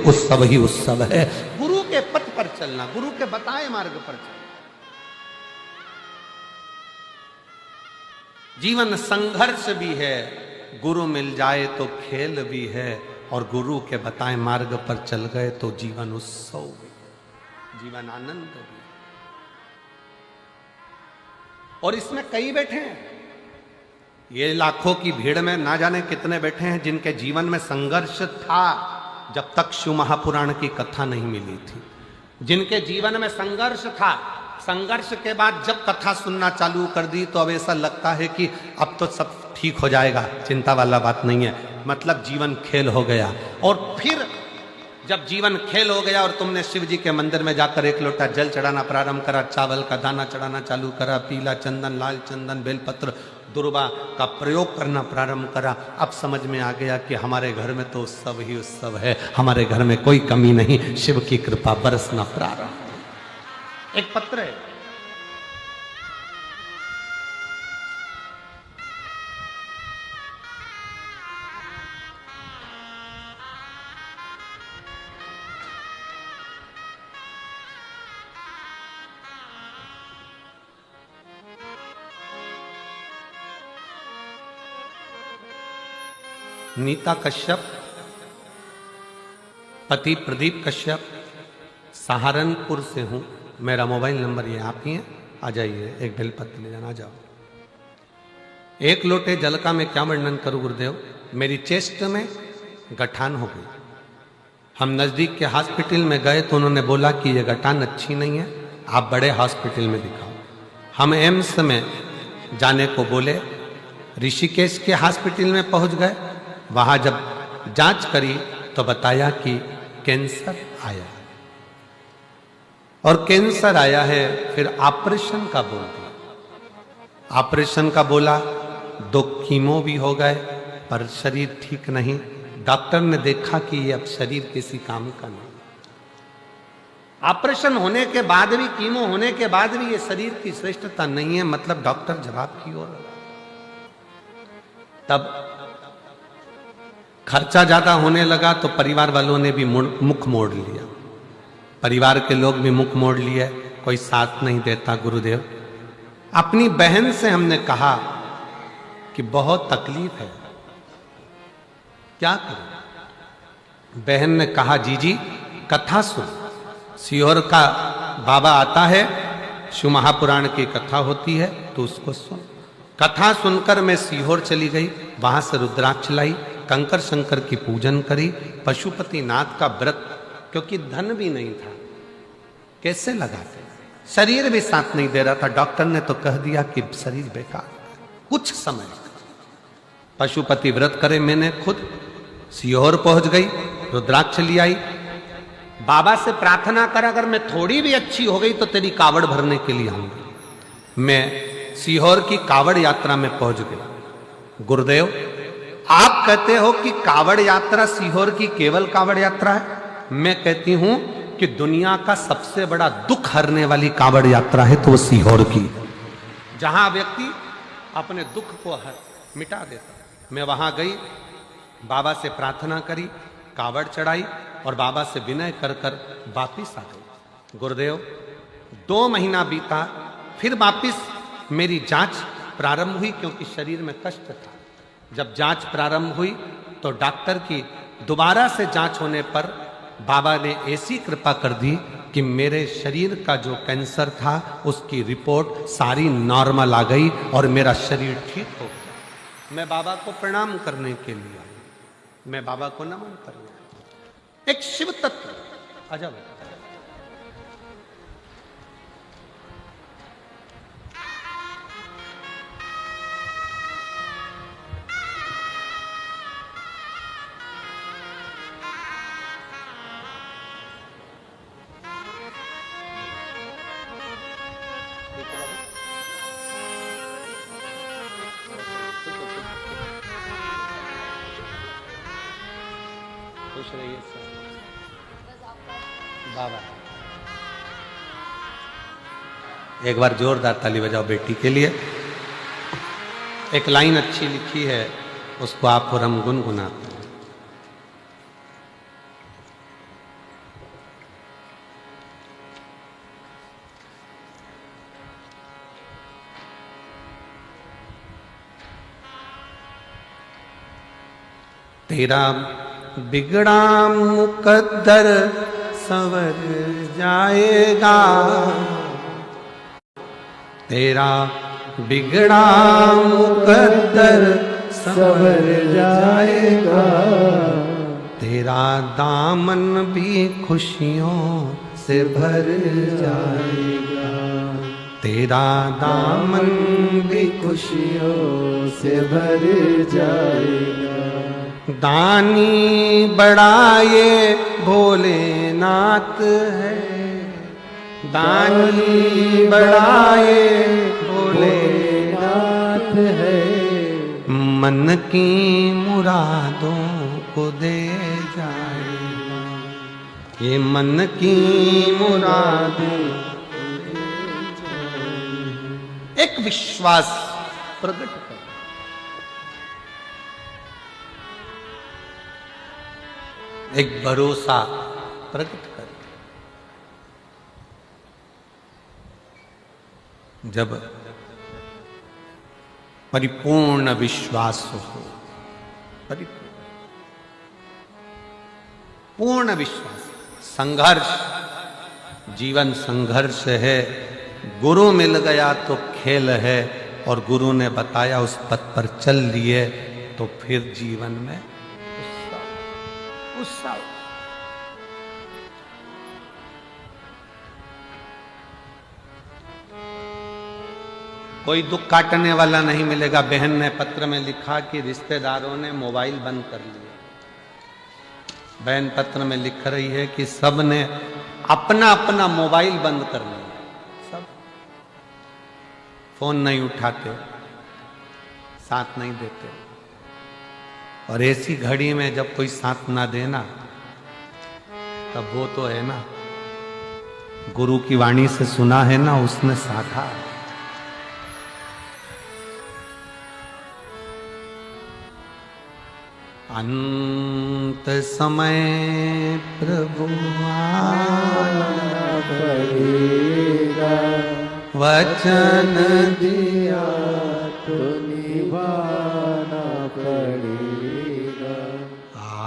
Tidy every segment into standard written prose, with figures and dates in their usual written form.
उत्सव ही उत्सव है। गुरु के पथ पर चलना, गुरु के बताए मार्ग पर चलना। जीवन संघर्ष भी है, गुरु मिल जाए तो खेल भी है, और गुरु के बताए मार्ग पर चल गए तो जीवन उत्सव भी, जीवन आनंद भी। और इसमें कई बैठे हैं, ये लाखों की भीड़ में ना जाने कितने बैठे हैं जिनके जीवन में संघर्ष था जब तक शिव महापुराण की कथा नहीं मिली थी, जिनके जीवन में संघर्ष था। संघर्ष के बाद जब कथा सुनना चालू कर दी तो अब ऐसा लगता है कि अब तो सब ठीक हो जाएगा, चिंता वाला बात नहीं है, मतलब जीवन खेल हो गया। और फिर जब जीवन खेल हो गया और तुमने शिव जी के मंदिर में जाकर एक लोटा जल चढ़ाना प्रारंभ करा, चावल का दाना चढ़ाना चालू करा, पीला चंदन, लाल चंदन, बेलपत्र, दुर्वा का प्रयोग करना प्रारंभ करा, अब समझ में आ गया कि हमारे घर में तो उत्सव ही उत्सव है, हमारे घर में कोई कमी नहीं, शिव की कृपा बरसना प्रारंभ। एक पत्र है, नीता कश्यप, पति प्रदीप कश्यप, सहारनपुर से हूं, मेरा मोबाइल नंबर ये आप ही है, आ जाइए, एक बेलपत्र ले जाना, आ जाओ। एक लोटे जल का मैं क्या वर्णन करूं गुरुदेव, मेरी चेस्ट में गठान हो गई। हम नजदीक के हॉस्पिटल में गए तो उन्होंने बोला कि ये गठान अच्छी नहीं है, आप बड़े हॉस्पिटल में दिखाओ। हम एम्स में जाने को बोले, ऋषिकेश के हॉस्पिटल में पहुंच गए, वहां जब जांच करी तो बताया कि कैंसर आया, और कैंसर आया है, फिर ऑपरेशन का बोल दिया। ऑपरेशन का बोला, 2 कीमो भी हो गए पर शरीर ठीक नहीं। डॉक्टर ने देखा कि ये अब शरीर किसी काम का नहीं, ऑपरेशन होने के बाद भी, कीमो होने के बाद भी ये शरीर की श्रेष्ठता नहीं है, मतलब डॉक्टर जवाब की ओर। तब खर्चा ज्यादा होने लगा तो परिवार वालों ने भी मुख मोड़ लिया, परिवार के लोग भी मुख मोड़ लिए, कोई साथ नहीं देता। गुरुदेव, अपनी बहन से हमने कहा कि बहुत तकलीफ है, क्या करें? बहन ने कहा, जीजी कथा सुन, सीहोर का बाबा आता है, शिव महापुराण की कथा होती है तो उसको सुन। कथा सुनकर मैं सीहोर चली गई, वहां से रुद्राक्ष लाई, कंकर शंकर की पूजन करी, पशुपति नाथ का व्रत, क्योंकि धन भी नहीं था, कैसे लगाते, शरीर भी साथ नहीं दे रहा था। डॉक्टर ने तो कह दिया कि शरीर बेकार, कुछ समय पशुपति व्रत करे। मैंने खुद सीहोर पहुंच गई, रुद्राक्ष ले आई, बाबा से प्रार्थना कर, अगर मैं थोड़ी भी अच्छी हो गई तो तेरी कावड़ भरने के लिए आऊंगी। मैं सीहोर की कावड़ यात्रा में पहुंच गई। गुरुदेव, आप कहते हो कि कावड़ यात्रा सीहोर की केवल कावड़ यात्रा है, मैं कहती हूं कि दुनिया का सबसे बड़ा दुख हरने वाली कावड़ यात्रा है तो वो सीहोर की, जहां व्यक्ति अपने दुख को मिटा देता। मैं वहां गई, बाबा से प्रार्थना करी, कावड़ चढ़ाई और बाबा से विनय कर कर वापिस आ गई। गुरुदेव, 2 महीना बीता, फिर वापिस मेरी जांच प्रारंभ हुई, क्योंकि शरीर में कष्ट था। जब जांच प्रारंभ हुई तो डॉक्टर की दोबारा से जांच होने पर बाबा ने ऐसी कृपा कर दी कि मेरे शरीर का जो कैंसर था उसकी रिपोर्ट सारी नॉर्मल आ गई और मेरा शरीर ठीक हो गया। मैं बाबा को प्रणाम करने के लिए आई, मैं बाबा को नमन करने आया। एक शिव तत्व, आजा बेटा, खुश रहिए बाबा। एक बार जोरदार ताली बजाओ बेटी के लिए। एक लाइन अच्छी लिखी है, उसको आप और हम गुनगुनाते हैं। तेरा बिगड़ा मुकद्दर संवर जाएगा, तेरा बिगड़ा मुकद्दर संवर जाएगा, तेरा दामन भी खुशियों से भर जाएगा, तेरा दामन भी खुशियों से भर जाएगा। दानी बड़ा ये भोलेनाथ है, दानी बड़ा ये भोलेनाथ है, मन की मुरादों को दे जाएगा, ये मन की मुरादों को दे जाएगा। एक विश्वास प्रकट कर, एक भरोसा प्रकट कर। जब परिपूर्ण विश्वास हो, पूर्ण विश्वास, संघर्ष, जीवन संघर्ष है, गुरु मिल गया तो खेल है, और गुरु ने बताया उस पथ पर चल लिए तो फिर जीवन में उत्साह। कोई दुख काटने वाला नहीं मिलेगा। बहन ने पत्र में लिखा कि रिश्तेदारों ने मोबाइल बंद कर लिए। बहन पत्र में लिख रही है कि सब ने अपना अपना मोबाइल बंद कर लिया, सब फोन नहीं उठाते, साथ नहीं देते। और ऐसी घड़ी में जब कोई साथ ना देना, तब वो तो है ना, गुरु की वाणी से सुना है ना, उसने साधा। अंत समय प्रभु आना पड़ेगा, वचन दिया तो निभाना पड़ेगा।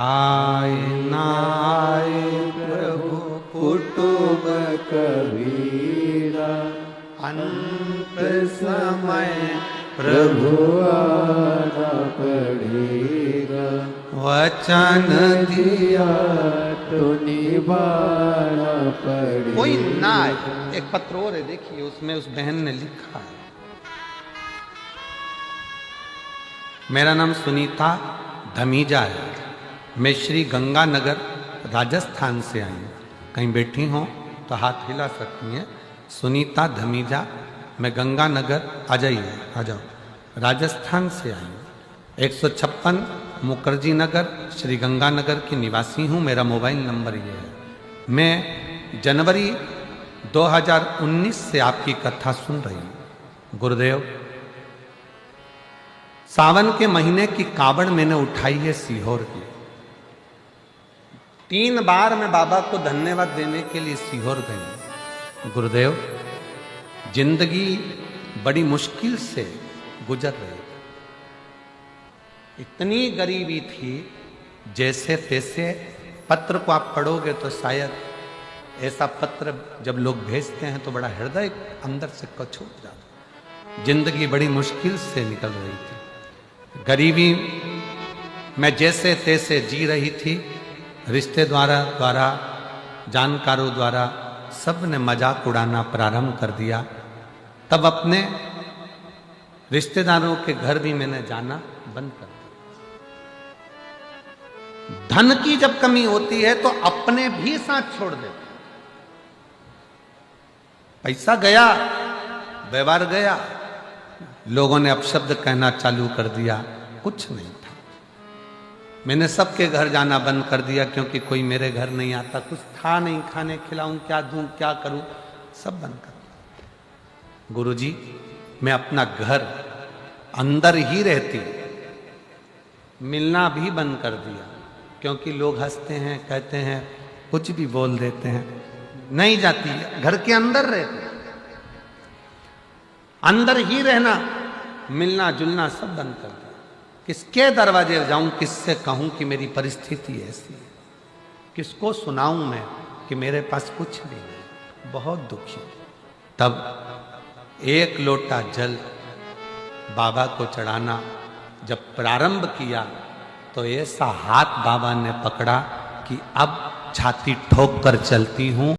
आए ना आए प्रभु कुटुंब कबीरा, अंत समय प्रभु आना पड़ेगा, वचन दिया तो निभाना पड़ेगा। कोई ना आए। एक पत्र और है, देखिए, उसमें उस बहन ने लिखा है, मेरा नाम सुनीता धमीजा है, मैं श्री गंगानगर राजस्थान से आई हूँ। कहीं बैठी हो तो हाथ हिला सकती हैं। सुनीता धमीजा, मैं गंगानगर, आ जाइए, आ जाओ, राजस्थान से आई हूँ। 156 मुखर्जी नगर, श्री गंगानगर की निवासी हूँ। मेरा मोबाइल नंबर ये है। मैं जनवरी 2019 से आपकी कथा सुन रही हूँ। गुरुदेव, सावन के महीने की कावड़ मैंने उठाई है सीहोर की। 3 बार मैं बाबा को धन्यवाद देने के लिए सीहोर गई। गुरुदेव, जिंदगी बड़ी मुश्किल से गुजर रही, इतनी गरीबी थी, जैसे तैसे। पत्र को आप पढ़ोगे तो शायद ऐसा पत्र जब लोग भेजते हैं तो बड़ा हृदय अंदर से कछूट जाता। जिंदगी बड़ी मुश्किल से निकल रही थी, गरीबी में जैसे तैसे जी रही थी। रिश्तेदारों द्वारा, जानकारों द्वारा सब ने मजाक उड़ाना प्रारंभ कर दिया। तब अपने रिश्तेदारों के घर भी मैंने जाना बंद कर दिया। धन की जब कमी होती है तो अपने भी साथ छोड़ देते। पैसा गया, व्यवहार गया, लोगों ने अपशब्द कहना चालू कर दिया। कुछ नहीं था, मैंने सबके घर जाना बंद कर दिया, क्योंकि कोई मेरे घर नहीं आता। कुछ था नहीं, खाने खिलाऊं, क्या दूं, क्या करूं, सब बंद कर दिया। गुरुजी, मैं अपना घर अंदर ही रहती, मिलना भी बंद कर दिया, क्योंकि लोग हंसते हैं, कहते हैं, कुछ भी बोल देते हैं। नहीं जाती, घर के अंदर रहते, अंदर ही रहना, मिलना जुलना सब बंद कर दिया। किसके दरवाजे जाऊं, किससे कहूं कि मेरी परिस्थिति ऐसी है, किसको सुनाऊं मैं कि मेरे पास कुछ भी नहीं, बहुत दुखी। तब एक लोटा जल बाबा को चढ़ाना जब प्रारंभ किया तो ऐसा हाथ बाबा ने पकड़ा कि अब छाती ठोक कर चलती हूं।